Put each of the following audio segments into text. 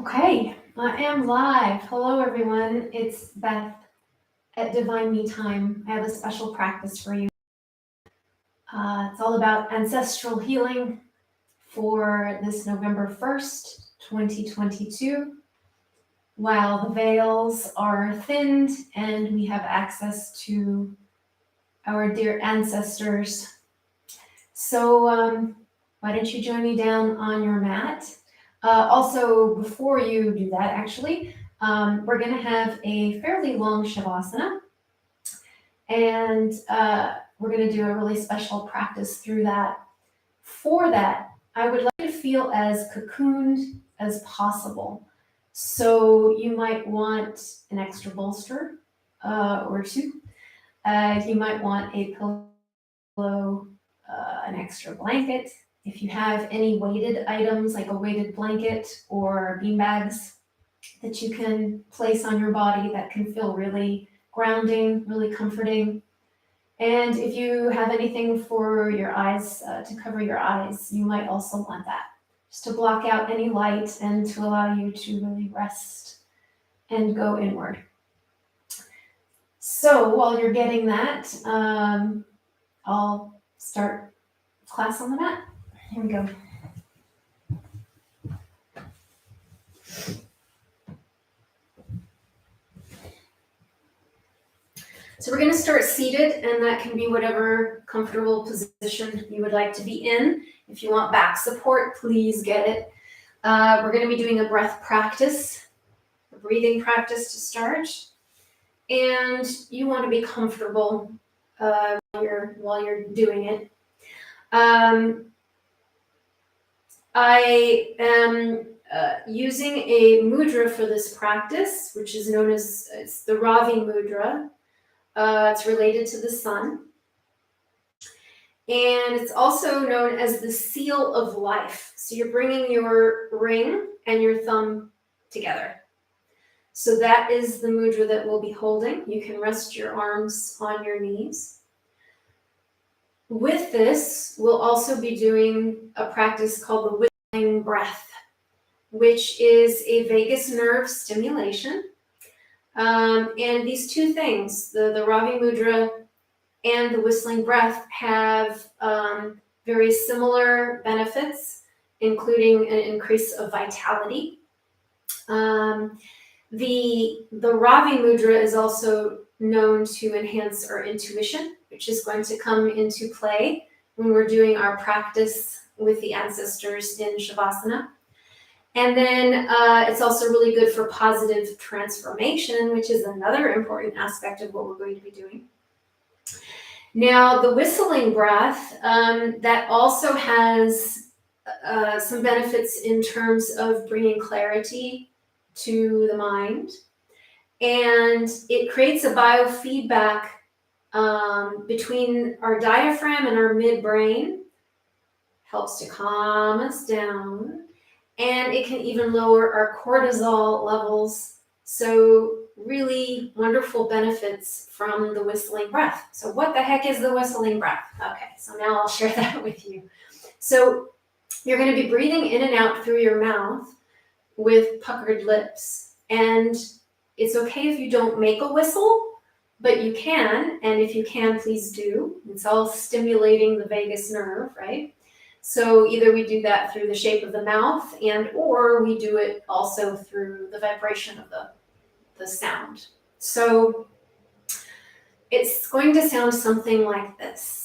Okay, I am live. Hello, everyone. It's Beth at Divine Me Time. I have a special practice for you. It's all about ancestral healing for this November 1st, 2022. While the veils are thinned and we have access to our dear ancestors. So, why don't you join me down on your mat? Also, before you do that, actually, we're going to have a fairly long shavasana, and we're going to do a really special practice through that. For that, I would like you to feel as cocooned as possible. So you might want an extra bolster or two. You might want a pillow, an extra blanket. If you have any weighted items like a weighted blanket or bean bags that you can place on your body that can feel really grounding, really comforting. And if you have anything for your eyes, to cover your eyes, you might also want that, just to block out any light and to allow you to really rest and go inward. So while you're getting that, I'll start class on the mat. Here we go. So we're going to start seated, and that can be whatever comfortable position you would like to be in. If you want back support, please get it. We're going to be doing a breath practice, a breathing practice to start. And you want to be comfortable while you're doing it. I am using a mudra for this practice, which is known as it's the Ravi mudra. It's related to the sun. And it's also known as the seal of life. So you're bringing your ring and your thumb together. So that is the mudra that we'll be holding. You can rest your arms on your knees. With this, we'll also be doing a practice called the whistling breath, which is a vagus nerve stimulation. And these two things, the Ravi mudra and the whistling breath, have very similar benefits, including an increase of vitality. The Ravi mudra is also known to enhance our intuition, which is going to come into play when we're doing our practice with the ancestors in Shavasana. And then it's also really good for positive transformation, which is another important aspect of what we're going to be doing. Now, the whistling breath, that also has some benefits in terms of bringing clarity to the mind. And it creates a biofeedback between our diaphragm and our midbrain, helps to calm us down. And it can even lower our cortisol levels. So really wonderful benefits from the whistling breath. So what the heck is the whistling breath? Okay, so now I'll share that with you. So you're going to be breathing in and out through your mouth with puckered lips. And it's okay if you don't make a whistle, but you can. And if you can, please do. It's all stimulating the vagus nerve, right? So either we do that through the shape of the mouth or we do it also through the vibration of the sound. So it's going to sound something like this.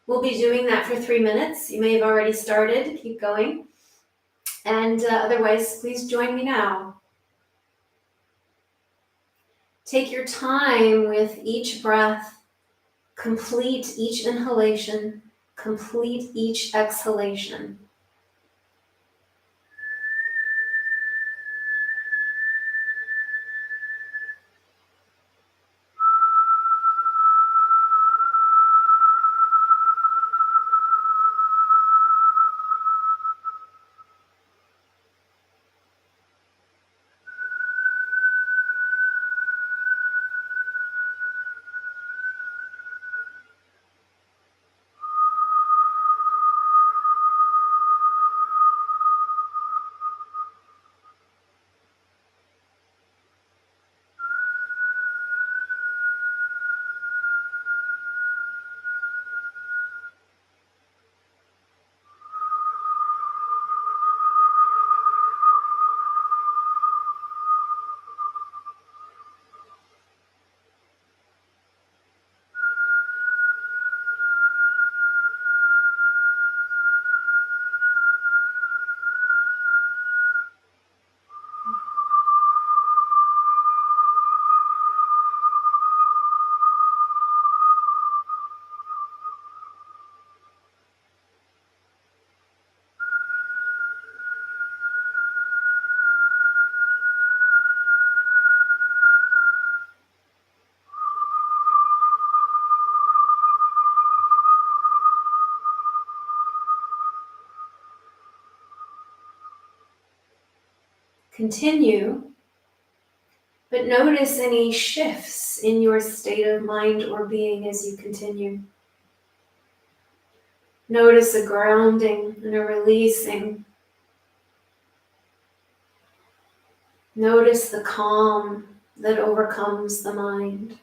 We'll be doing that for 3 minutes. You may have already started. Keep going. And otherwise, please join me now. Take your time with each breath. Complete each inhalation. Complete each exhalation. Continue, but notice any shifts in your state of mind or being as you continue. Notice a grounding and a releasing. Notice the calm that overcomes the mind.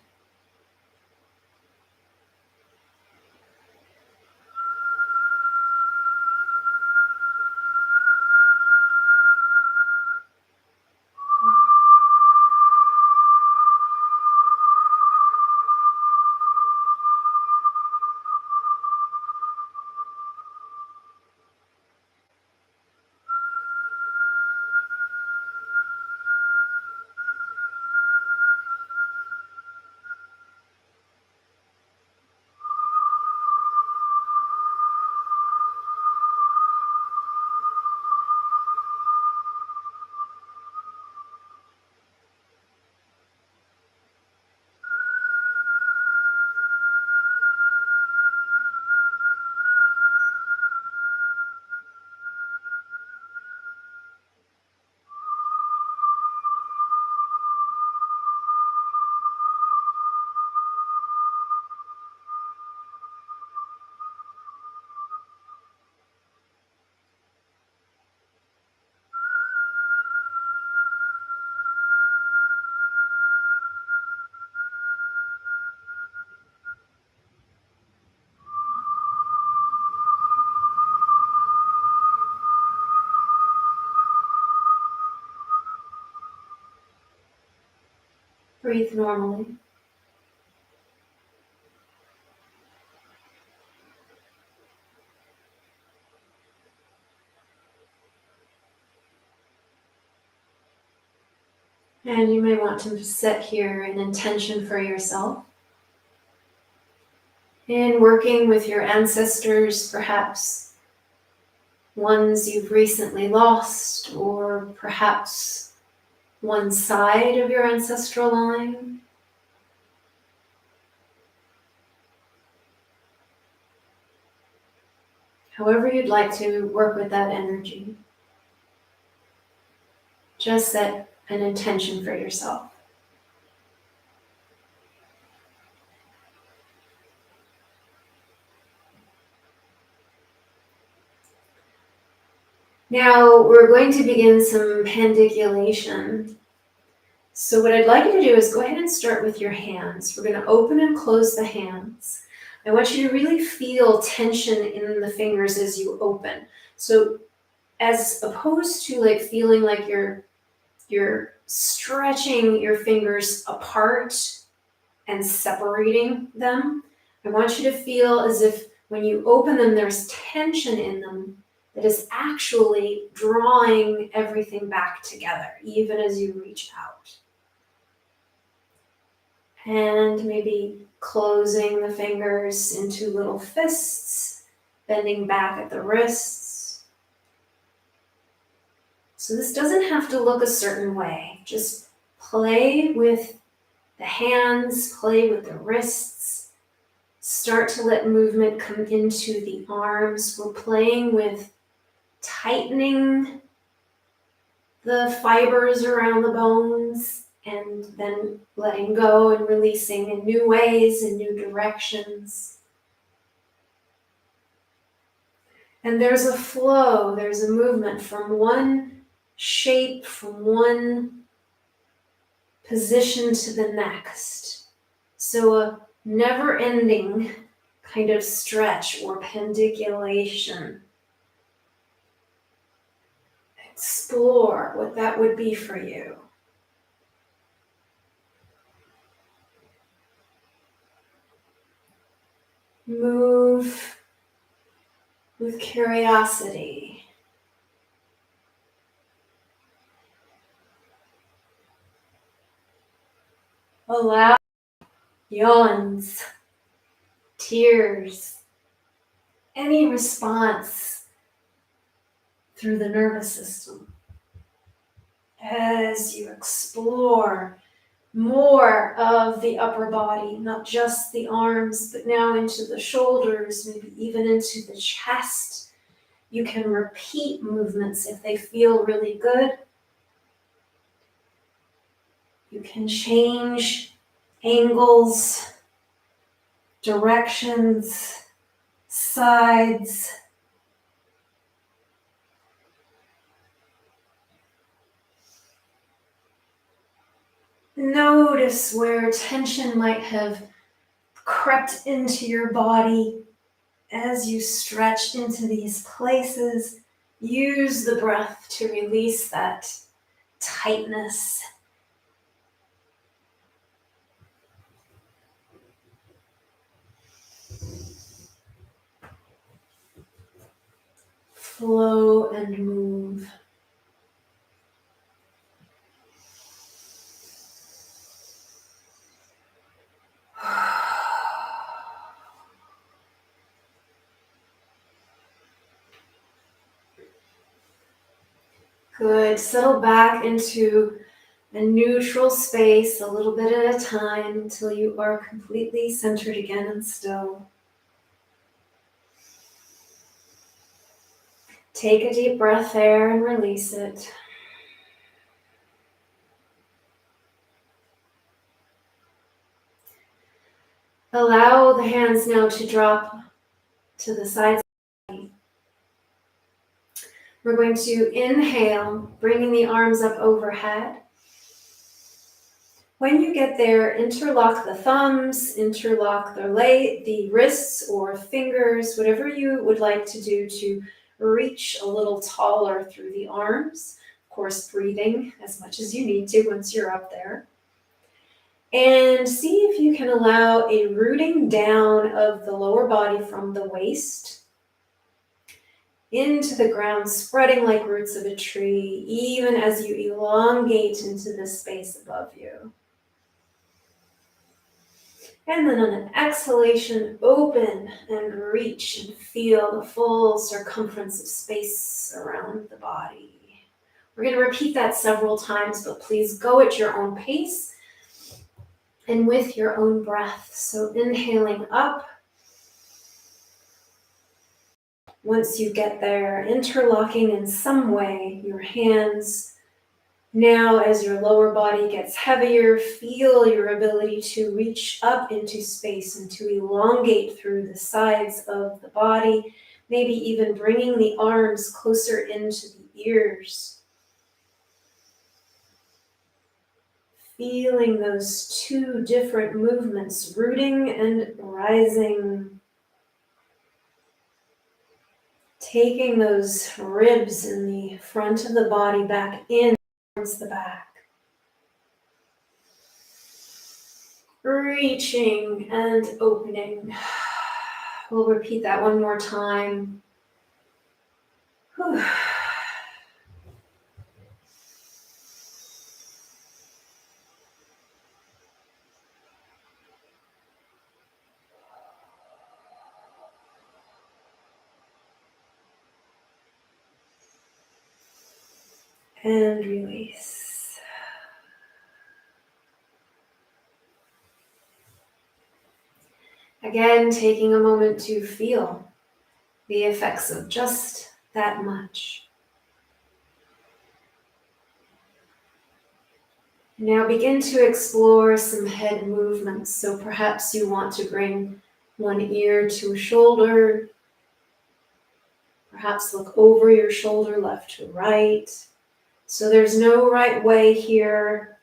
Breathe normally. And you may want to set here an intention for yourself. In working with your ancestors, perhaps ones you've recently lost, or perhaps one side of your ancestral line. However you'd like to work with that energy, just set an intention for yourself. Now we're going to begin some pandiculation. So what I'd like you to do is go ahead and start with your hands. We're going to open and close the hands. I want you to really feel tension in the fingers as you open. So as opposed to like feeling like you're stretching your fingers apart and separating them, I want you to feel as if when you open them, there's tension in them that is actually drawing everything back together, even as you reach out. And maybe closing the fingers into little fists, bending back at the wrists. So this doesn't have to look a certain way. Just play with the hands, play with the wrists. Start to let movement come into the arms. We're playing with tightening the fibers around the bones and then letting go and releasing in new ways and new directions. And there's a flow, there's a movement from one shape, from one position to the next. So a never-ending kind of stretch or pandiculation. Explore what that would be for you. Move with curiosity. Allow yawns, tears, any response through the nervous system as you explore more of the upper body, not just the arms, but now into the shoulders, maybe even into the chest. You can repeat movements if they feel really good. You can change angles, directions, sides. Notice where tension might have crept into your body as you stretch into these places. Use the breath to release that tightness. Flow and move. Good. Settle back into a neutral space, a little bit at a time, until you are completely centered again and still. Take a deep breath there and release it. Allow the hands now to drop to the sides. We're going to inhale, bringing the arms up overhead. When you get there, interlock the thumbs, interlock the wrists or fingers, whatever you would like to do to reach a little taller through the arms. Of course, breathing as much as you need to once you're up there. And see if you can allow a rooting down of the lower body from the waist into the ground, spreading like roots of a tree, even as you elongate into the space above you. And then on an exhalation, open and reach and feel the full circumference of space around the body. We're going to repeat that several times, but please go at your own pace and with your own breath. So inhaling up. Once you get there, interlocking in some way your hands. Now, as your lower body gets heavier, feel your ability to reach up into space and to elongate through the sides of the body, maybe even bringing the arms closer into the ears. Feeling those two different movements, rooting and rising. Taking those ribs in the front of the body back in towards the back. Reaching and opening. We'll repeat that one more time. Whew. And release. Again, taking a moment to feel the effects of just that much. Now begin to explore some head movements. So perhaps you want to bring one ear to a shoulder. Perhaps look over your shoulder, left to right. So there's no right way here.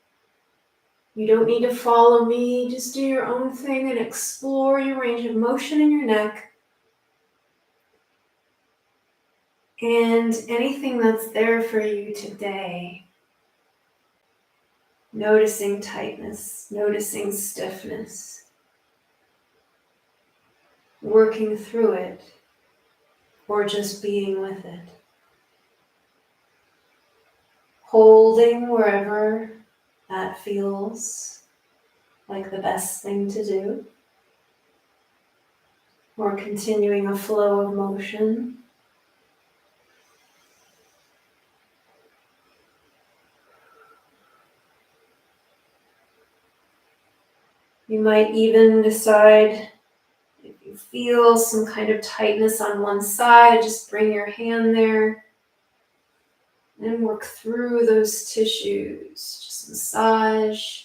You don't need to follow me. Just do your own thing and explore your range of motion in your neck. And anything that's there for you today. Noticing tightness, noticing stiffness. Working through it, or just being with it. Holding wherever that feels like the best thing to do, or continuing a flow of motion. You might even decide, if you feel some kind of tightness on one side, just bring your hand there. And work through those tissues. Just massage.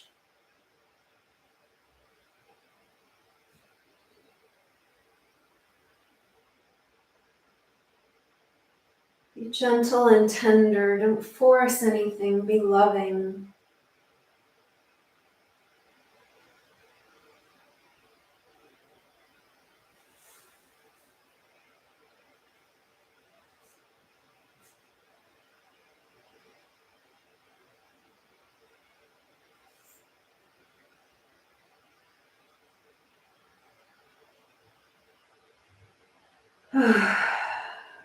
Be gentle and tender. Don't force anything. Be loving.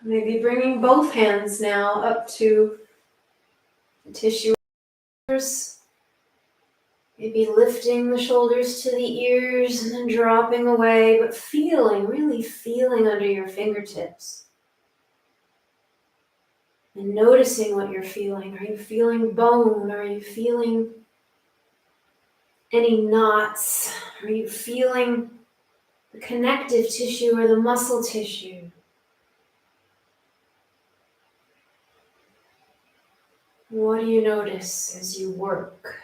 Maybe bringing both hands now up to the tissue. Maybe lifting the shoulders to the ears and then dropping away, but feeling, really feeling under your fingertips. And noticing what you're feeling. Are you feeling bone? Are you feeling any knots? Are you feeling the connective tissue or the muscle tissue? What do you notice as you work?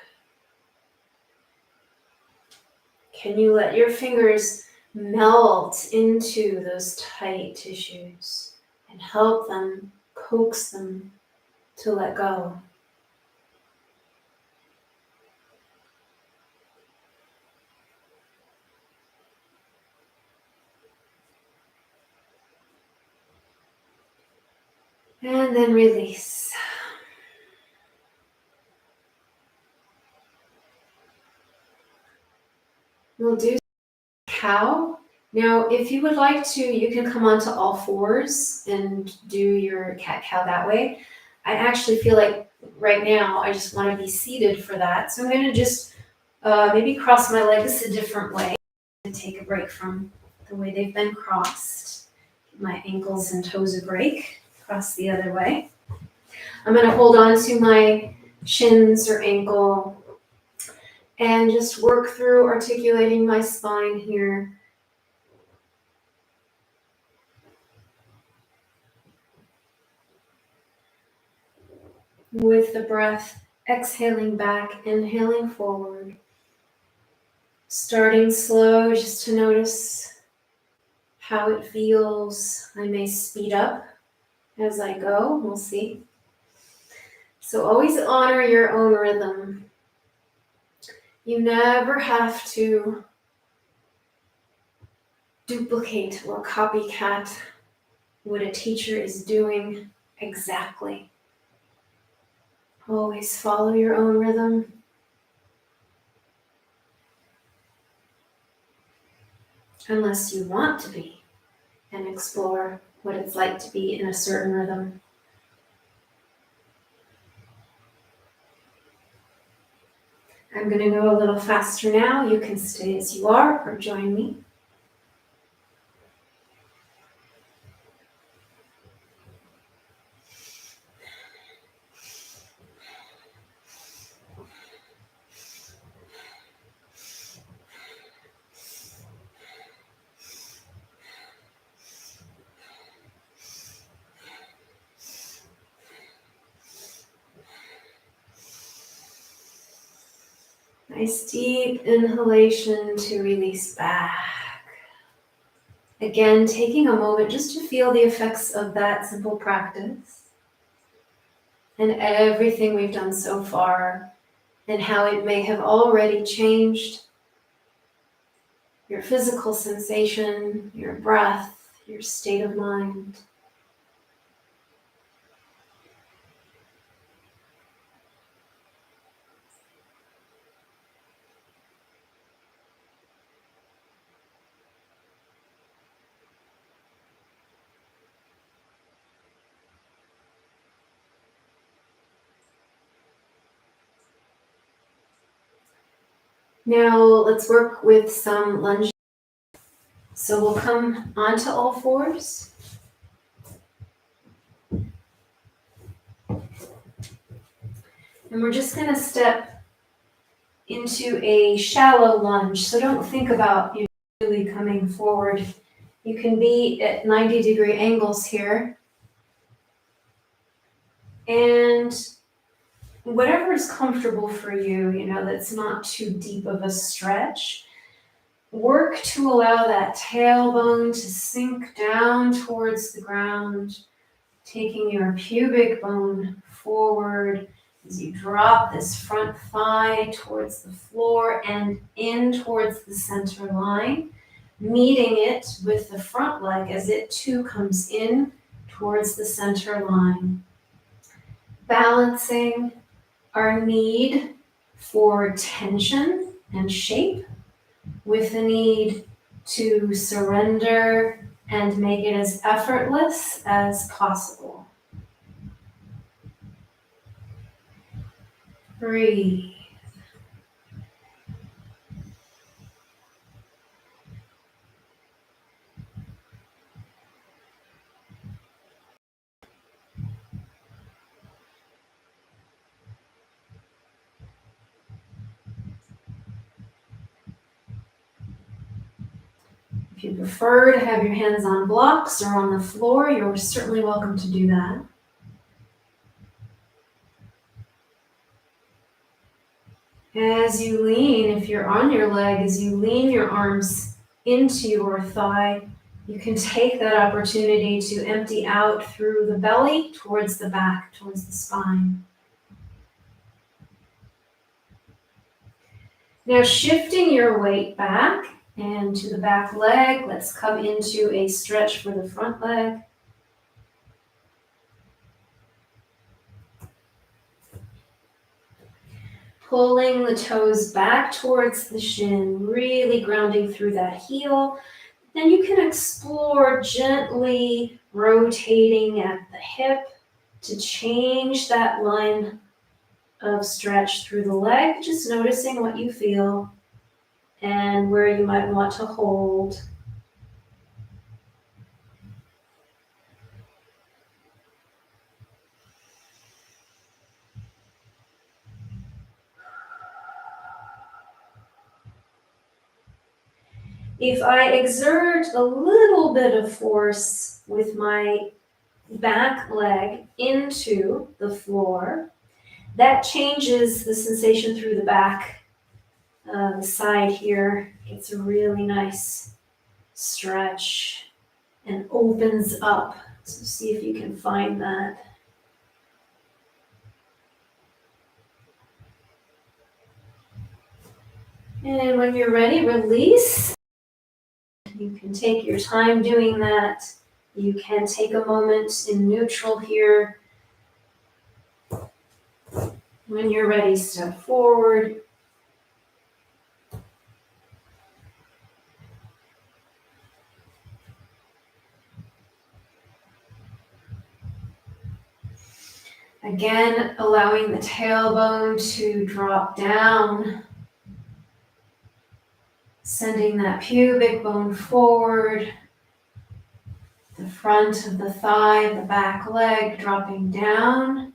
Can you let your fingers melt into those tight tissues and help them, coax them to let go? And then release. We'll do cow. Now, if you would like to, you can come onto all fours and do your cat-cow that way. I actually feel like right now I just want to be seated for that. So I'm going to just maybe cross my legs a different way and take a break from the way they've been crossed. Give my ankles and toes a break. Cross the other way. I'm going to hold on to my shins or ankle and just work through articulating my spine here. With the breath, exhaling back, inhaling forward. Starting slow, just to notice how it feels. I may speed up as I go, we'll see. So always honor your own rhythm. You never have to duplicate or copycat what a teacher is doing exactly. Always follow your own rhythm. Unless you want to be and explore what it's like to be in a certain rhythm. I'm going to go a little faster now. You can stay as you are or join me. Nice deep inhalation to release back. Again, taking a moment just to feel the effects of that simple practice and everything we've done so far and how it may have already changed your physical sensation, your breath, your state of mind. Now let's work with some lunges. So we'll come onto all fours. And we're just going to step into a shallow lunge. So don't think about really coming forward. You can be at 90-degree angles here. And And whatever is comfortable for you, that's not too deep of a stretch. Work to allow that tailbone to sink down towards the ground, taking your pubic bone forward as you drop this front thigh towards the floor and in towards the center line, meeting it with the front leg as it too comes in towards the center line. Balancing our need for tension and shape with the need to surrender and make it as effortless as possible. Breathe. If you prefer to have your hands on blocks or on the floor, you're certainly welcome to do that. As you lean, if you're on your leg, as you lean your arms into your thigh, you can take that opportunity to empty out through the belly towards the back, towards the spine. Now shifting your weight back and to the back leg, let's come into a stretch for the front leg. Pulling the toes back towards the shin, really grounding through that heel. Then you can explore gently rotating at the hip to change that line of stretch through the leg, just noticing what you feel and where you might want to hold. If I exert a little bit of force with my back leg into the floor, that changes the sensation through the back, the side here. It's a really nice stretch and opens up. So see if you can find that. And when you're ready, release. You can take your time doing that. You can take a moment in neutral here. When you're ready, step forward. Again, allowing the tailbone to drop down, sending that pubic bone forward, the front of the thigh, the back leg dropping down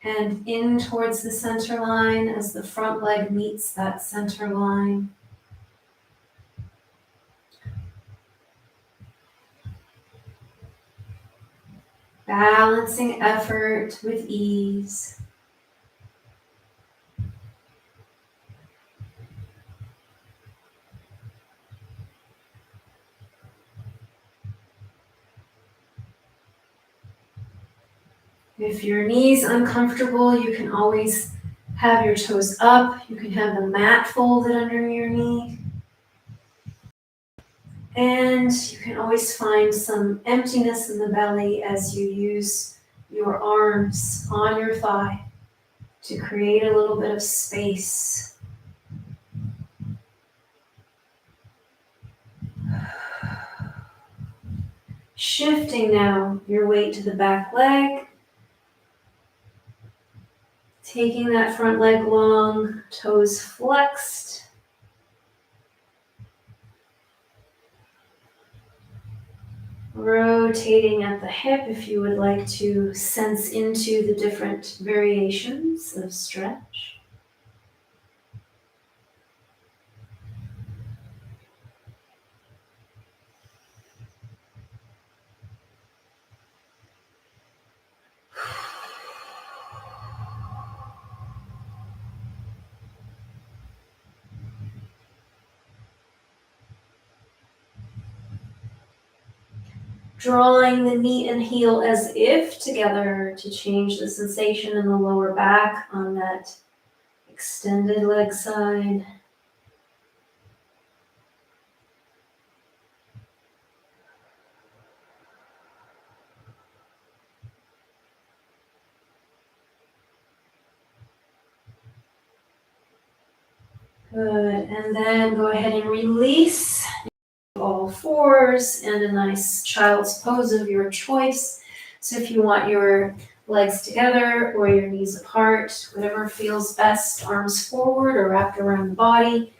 and in towards the center line as the front leg meets that center line. Balancing effort with ease. If your knee's uncomfortable, you can always have your toes up. You can have the mat folded under your knee. And you can always find some emptiness in the belly as you use your arms on your thigh to create a little bit of space. Shifting now your weight to the back leg. Taking that front leg long, toes flexed. Rotating at the hip if you would like to sense into the different variations of stretch. Drawing the knee and heel as if together to change the sensation in the lower back on that extended leg side. Good, and then go ahead and release all fours and a nice child's pose of your choice. So if you want your legs together or your knees apart, whatever feels best, arms forward or wrapped around the body.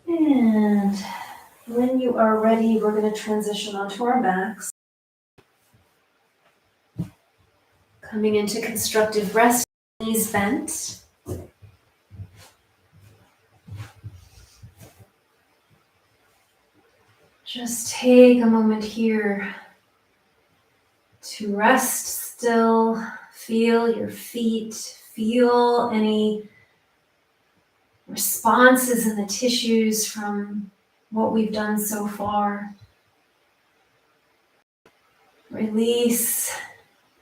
And when you are ready, we're going to transition onto our backs. Coming into constructive rest, knees bent. Just take a moment here to rest still, feel your feet, feel any responses in the tissues from what we've done so far. Release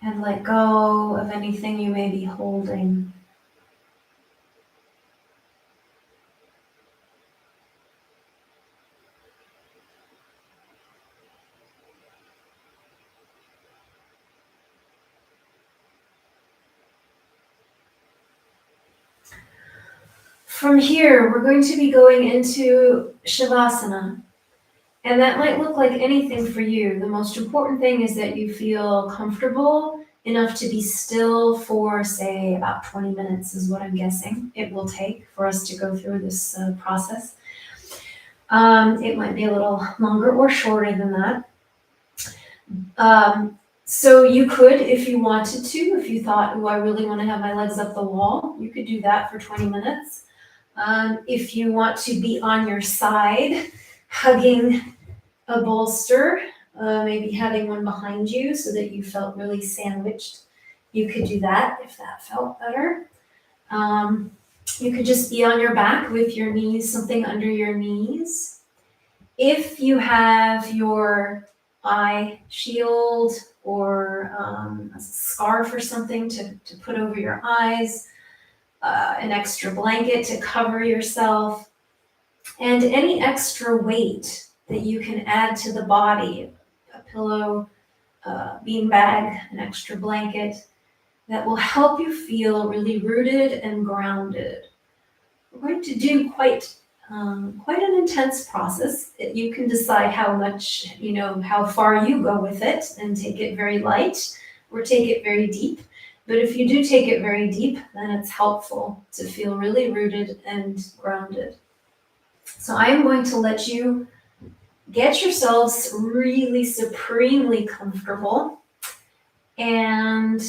and let go of anything you may be holding. From here, we're going to be going into Shavasana. And that might look like anything for you. The most important thing is that you feel comfortable enough to be still for, say, about 20 minutes is what I'm guessing it will take for us to go through this process. It might be a little longer or shorter than that. So you could, if you wanted to, if you thought, oh, I really want to have my legs up the wall, you could do that for 20 minutes. If you want to be on your side, hugging a bolster, maybe having one behind you so that you felt really sandwiched, you could do that if that felt better. You could just be on your back with your knees, something under your knees. If you have your eye shield or a scarf or something to put over your eyes, an extra blanket to cover yourself, and any extra weight that you can add to the body, a pillow, beanbag, an extra blanket, that will help you feel really rooted and grounded. We're going to do quite an intense process. You can decide how much, how far you go with it and take it very light or take it very deep. But if you do take it very deep, then it's helpful to feel really rooted and grounded. So I am going to let you get yourselves really supremely comfortable, and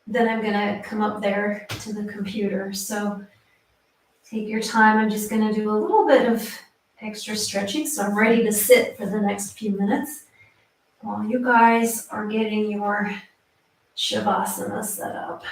then I'm going to come up there to the computer. So take your time. I'm just going to do a little bit of extra stretching, so I'm ready to sit for the next few minutes while you guys are getting your Shavasana set up.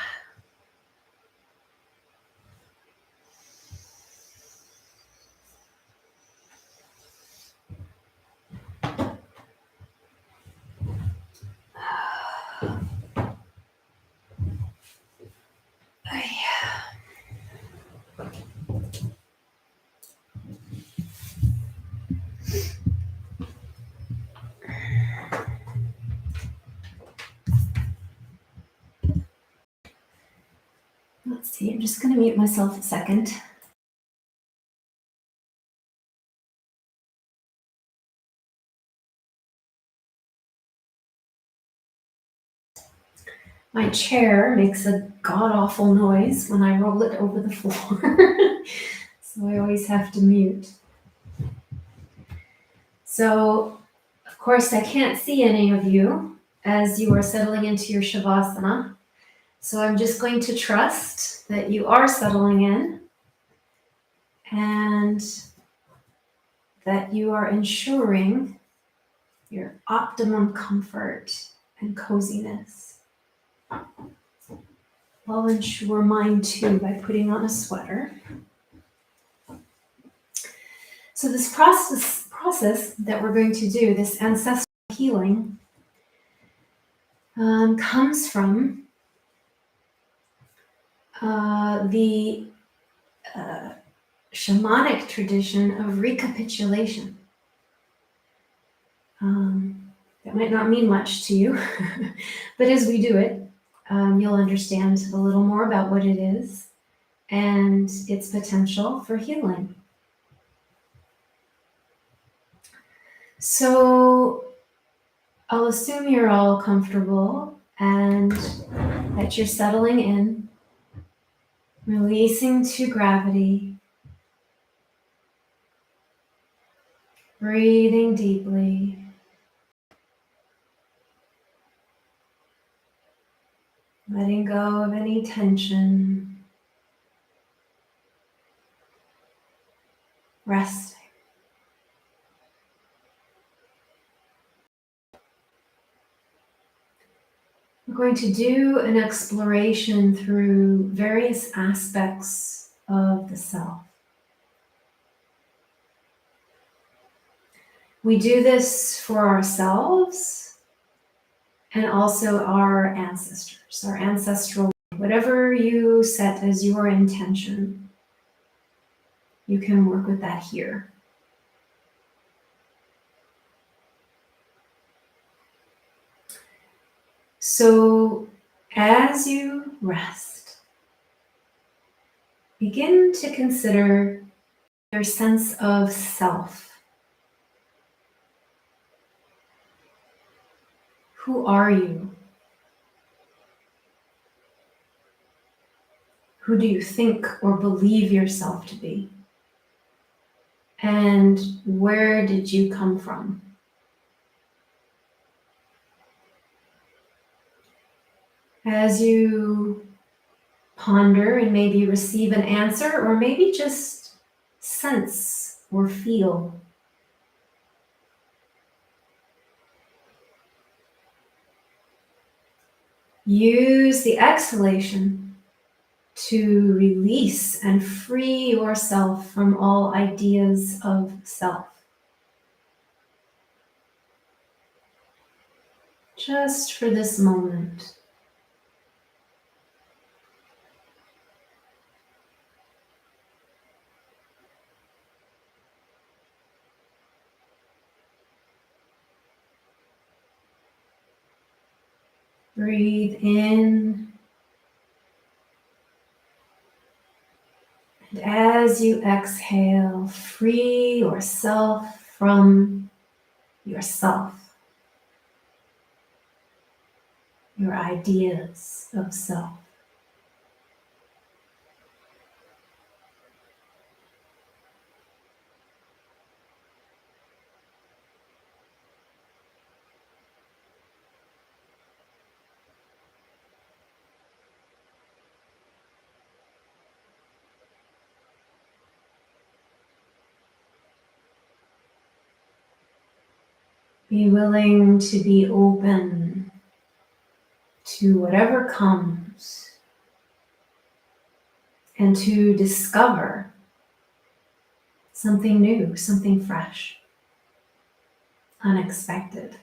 Let's see, I'm just going to mute myself a second. My chair makes a god-awful noise when I roll it over the floor, so I always have to mute. So, of course, I can't see any of you as you are settling into your Shavasana. So I'm just going to trust that you are settling in and that you are ensuring your optimum comfort and coziness. I'll ensure mine too by putting on a sweater. So this process that we're going to do, this ancestral healing, comes from the shamanic tradition of recapitulation. That might not mean much to you, but as we do it, you'll understand a little more about what it is and its potential for healing. So I'll assume you're all comfortable and that you're settling in, releasing to gravity, breathing deeply. Letting go of any tension, resting. We're going to do an exploration through various aspects of the self. We do this for ourselves and also our ancestors, our ancestral, whatever you set as your intention, you can work with that here. So as you rest, begin to consider your sense of self. Who are you? Who do you think or believe yourself to be? And where did you come from? As you ponder and maybe receive an answer, or maybe just sense or feel, use the exhalation to release and free yourself from all ideas of self. Just for this moment. Breathe in. And as you exhale, free yourself from yourself, your ideas of self. Be willing to be open to whatever comes and to discover something new, something fresh, unexpected.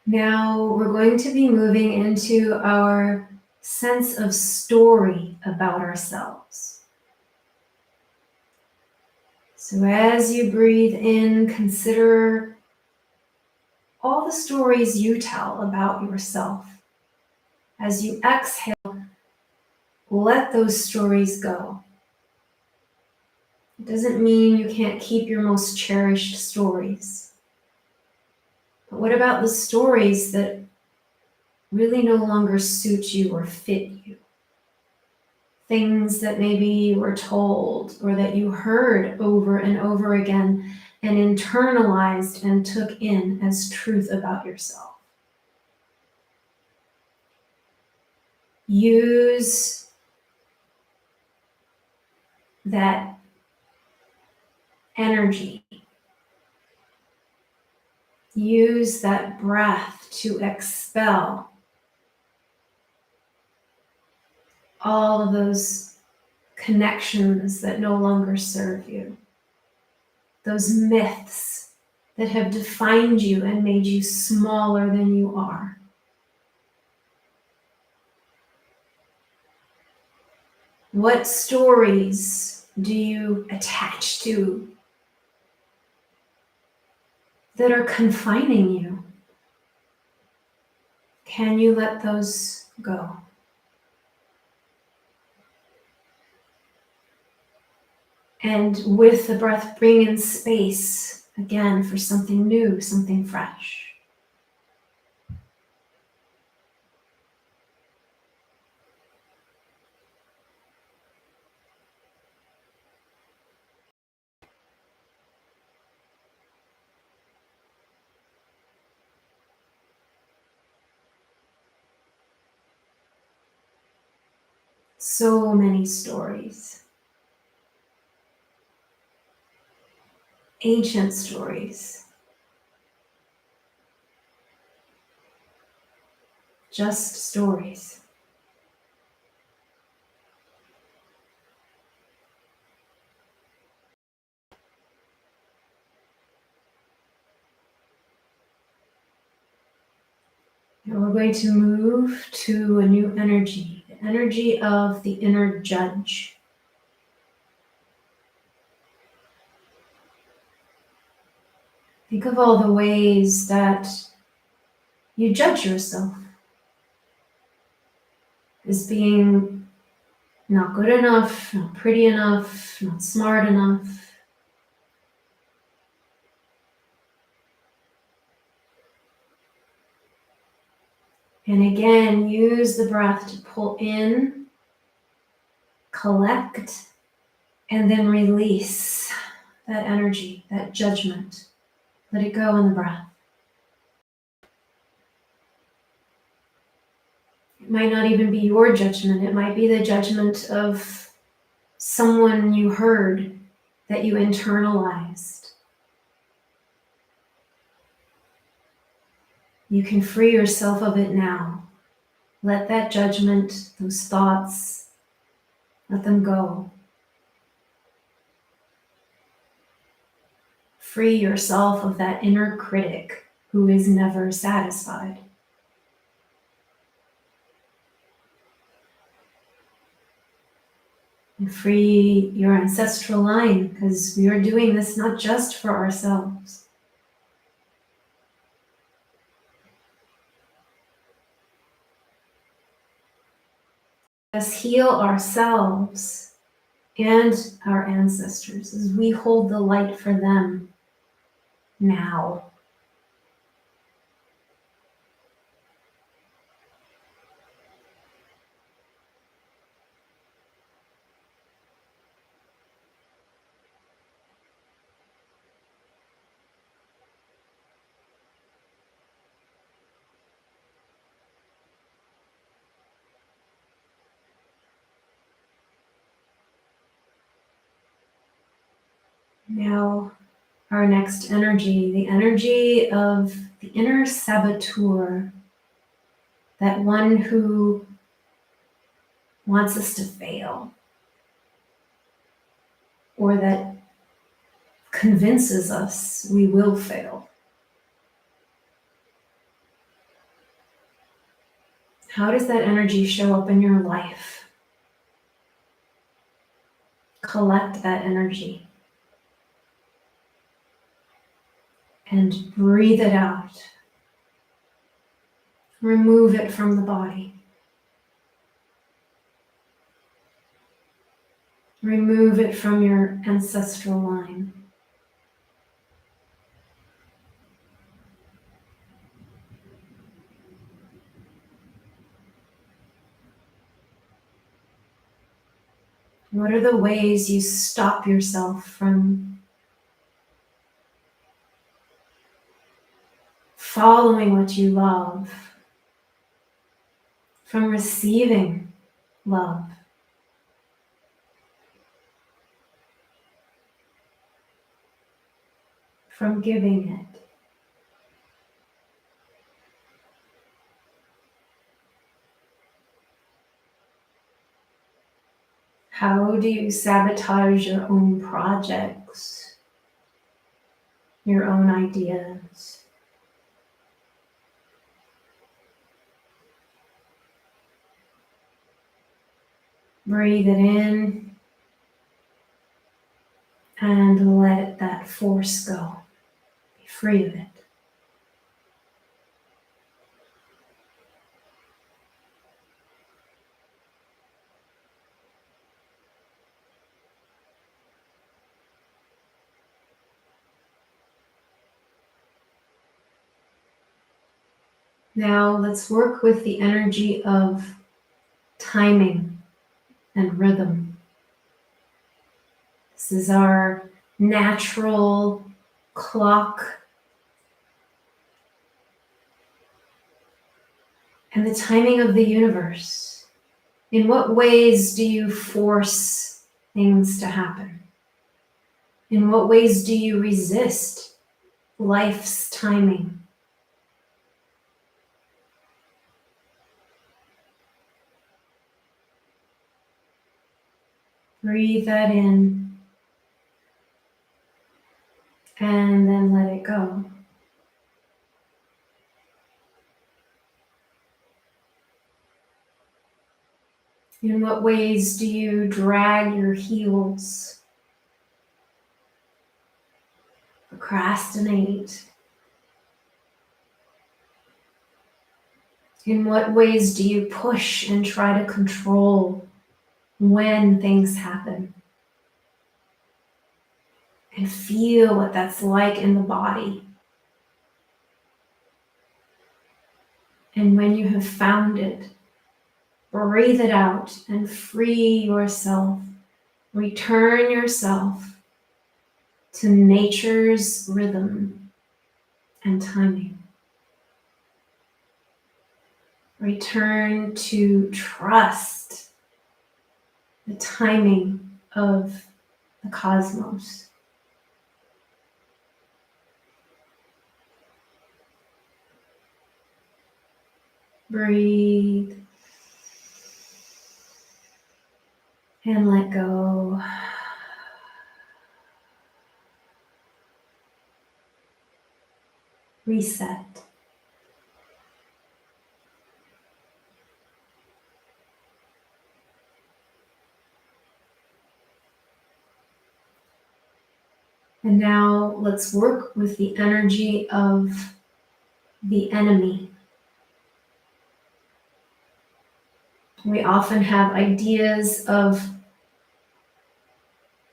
Now we're going to be moving into our sense of story about ourselves. So as you breathe in, consider all the stories you tell about yourself. As you exhale, let those stories go. It doesn't mean you can't keep your most cherished stories. But what about the stories that really no longer suit you or fit you? Things that maybe you were told or that you heard over and over again and internalized and took in as truth about yourself. Use that energy. Use that breath to expel all of those connections that no longer serve you. Those myths that have defined you and made you smaller than you are. What stories do you attach to that are confining you? Can you let those go? And with the breath, bring in space again for something new, something fresh. So many stories. Ancient stories. Just stories. And we're going to move to a new energy, the energy of the inner judge. Think of all the ways that you judge yourself as being not good enough, not pretty enough, not smart enough. And again, use the breath to pull in, collect, and then release that energy, that judgment. Let it go in the breath. It might not even be your judgment. It might be the judgment of someone you heard that you internalized. You can free yourself of it now. Let that judgment, those thoughts, let them go. Free yourself of that inner critic who is never satisfied. And free your ancestral line, because we are doing this not just for ourselves. Let us heal ourselves and our ancestors as we hold the light for them now. Now, our next energy, the energy of the inner saboteur, that one who wants us to fail, or that convinces us we will fail. How does that energy show up in your life? Collect that energy and breathe it out. Remove it from the body. Remove it from your ancestral line. What are the ways you stop yourself from following what you love, from receiving love? From giving it? How do you sabotage your own projects, your own ideas? Breathe it in and let that force go. Be free of it. Now let's work with the energy of timing and rhythm. This is our natural clock and the timing of the universe. In what ways do you force things to happen? In what ways do you resist life's timing? Breathe that in and then let it go. In what ways do you drag your heels, procrastinate? In what ways do you push and try to control when things happen? And feel what that's like in the body. And when you have found it, breathe it out and free yourself. Return yourself to nature's rhythm and timing. Return to trust the timing of the cosmos. Breathe and let go. Reset. And now let's work with the energy of the enemy. We often have ideas of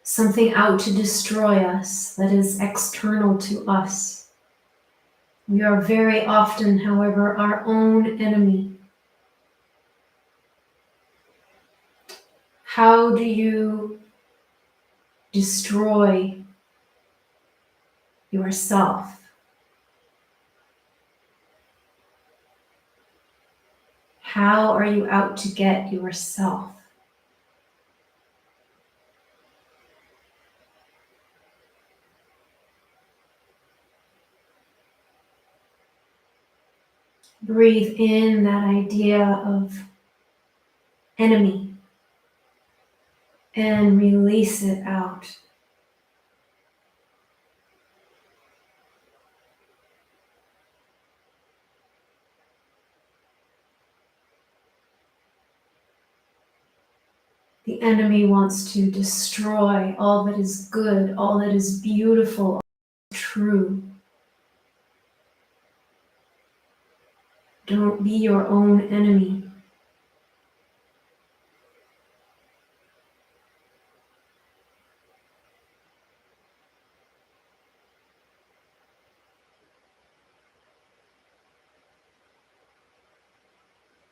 something out to destroy us that is external to us. We are very often, however, our own enemy. How do you destroy yourself? How are you out to get yourself? Breathe in that idea of enemy and release it out. The enemy wants to destroy all that is good, all that is beautiful, all that is true. Don't be your own enemy.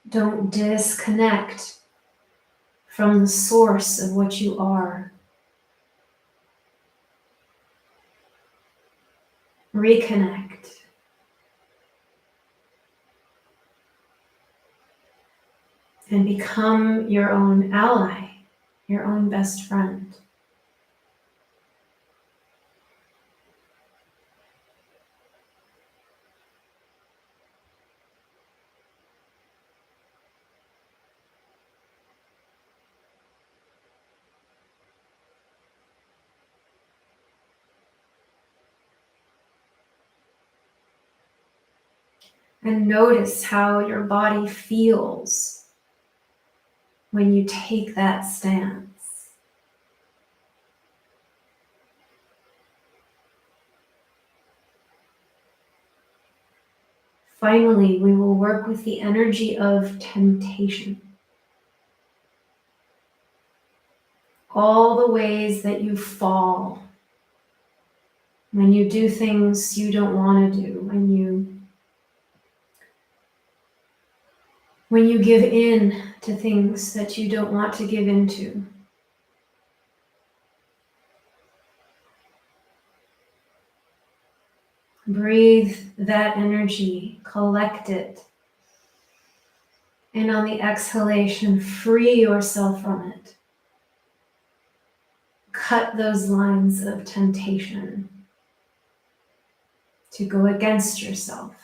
Don't disconnect from the source of what you are. Reconnect. And become your own ally, your own best friend. And notice how your body feels when you take that stance. Finally, we will work with the energy of temptation. All the ways that you fall when you do things you don't want to do, when you give in to things that you don't want to give into. Breathe that energy, collect it, and on the exhalation, free yourself from it. Cut those lines of temptation to go against yourself.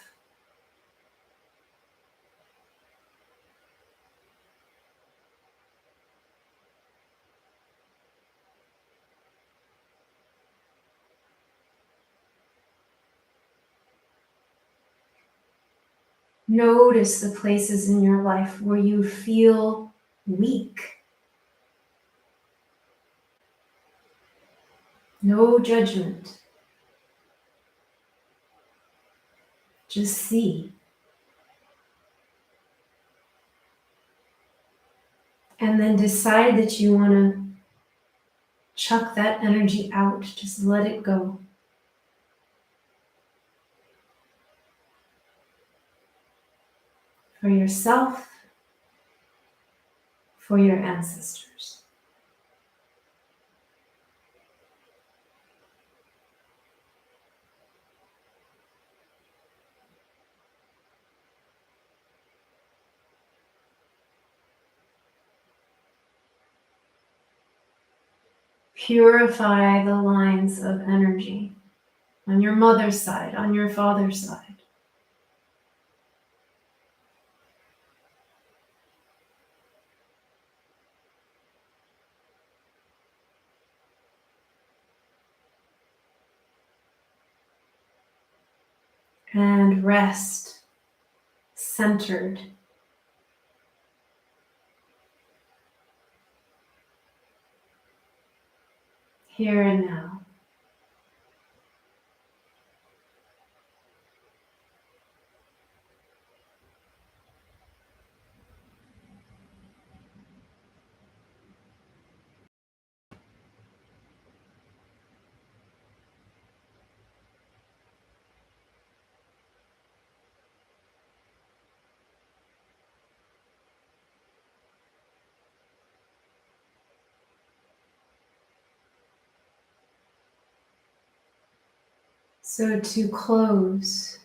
Notice the places in your life where you feel weak. No judgment. Just see. And then decide that you want to chuck that energy out. Just let it go. For yourself, for your ancestors. Purify the lines of energy on your mother's side, on your father's side. And rest, centered. Here and now. So to close,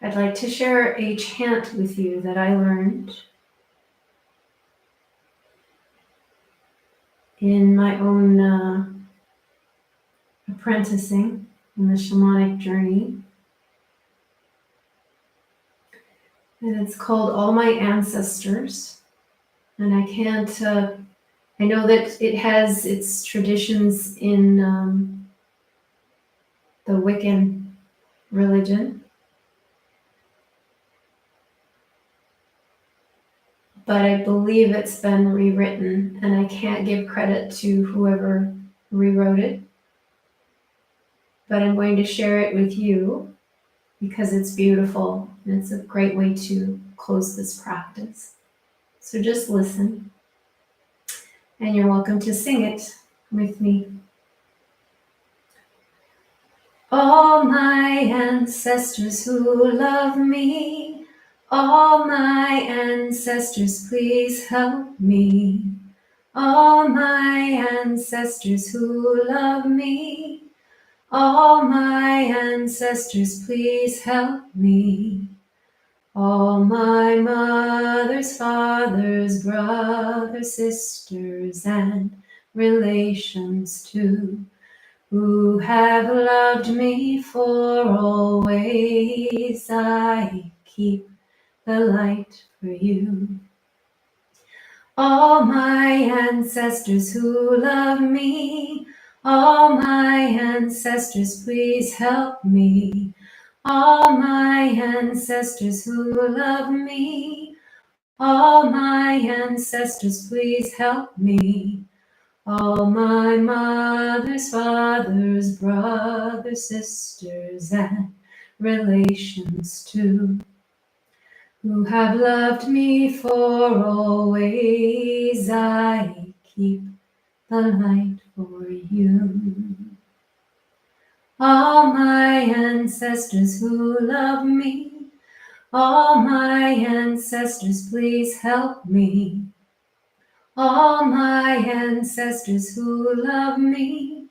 I'd like to share a chant with you that I learned in my own apprenticing in the shamanic journey. And it's called All My Ancestors. And I know that it has its traditions in the Wiccan religion. But I believe it's been rewritten, and I can't give credit to whoever rewrote it. But I'm going to share it with you because it's beautiful and it's a great way to close this practice. So just listen, and you're welcome to sing it with me. All my ancestors who love me, All my ancestors, please help me. All my ancestors who love me. All my ancestors, please help me. All my mothers, fathers, brothers, sisters, and relations too, who have loved me for always, I keep the light for you. All my ancestors who love me, all my ancestors, please help me. All my ancestors who love me, all my ancestors, please help me. All my mothers, fathers, brothers, sisters, and relations too, who have loved me for always, I keep the light for you. All my ancestors who love me, all my ancestors, please help me. All my ancestors who love me,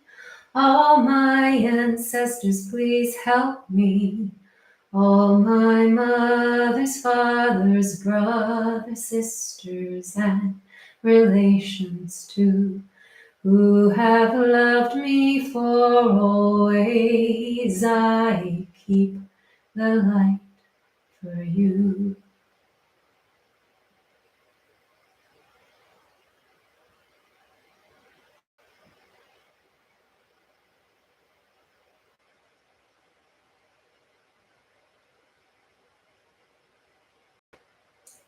all my ancestors, please help me. All my mothers, fathers, brothers, sisters, and relations too, who have loved me for always, I keep the light for you.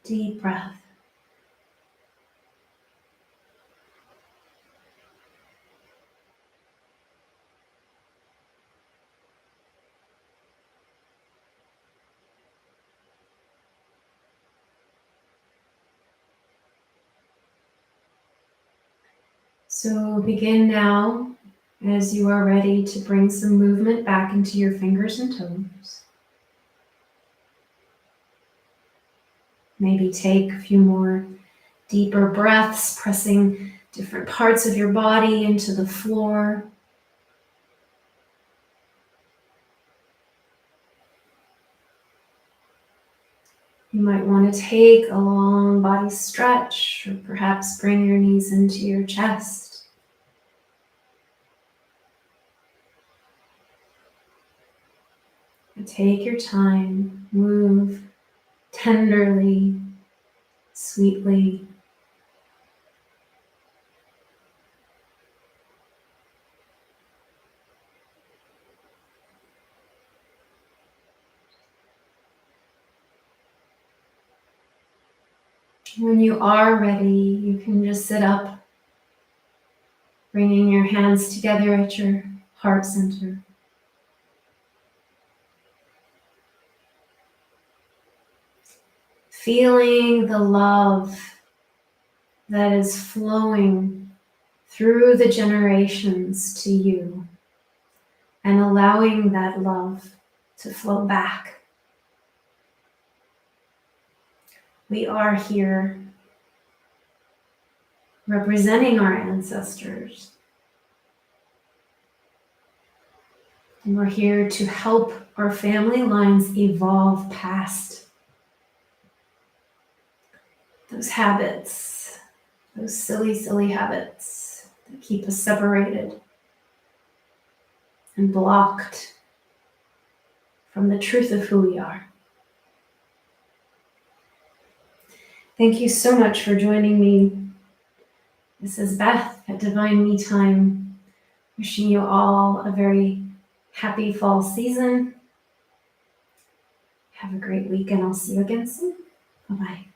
Deep breath. So begin now, as you are ready, to bring some movement back into your fingers and toes. Maybe take a few more deeper breaths, pressing different parts of your body into the floor. You might want to take a long body stretch, or perhaps bring your knees into your chest. Take your time, move tenderly, sweetly. When you are ready, you can just sit up, bringing your hands together at your heart center. Feeling the love that is flowing through the generations to you, and allowing that love to flow back. We are here representing our ancestors. And we're here to help our family lines evolve past those habits, those silly, silly habits that keep us separated and blocked from the truth of who we are. Thank you so much for joining me. This is Beth at Divine Me Time, wishing you all a very happy fall season. Have a great week, and I'll see you again soon. Bye-bye.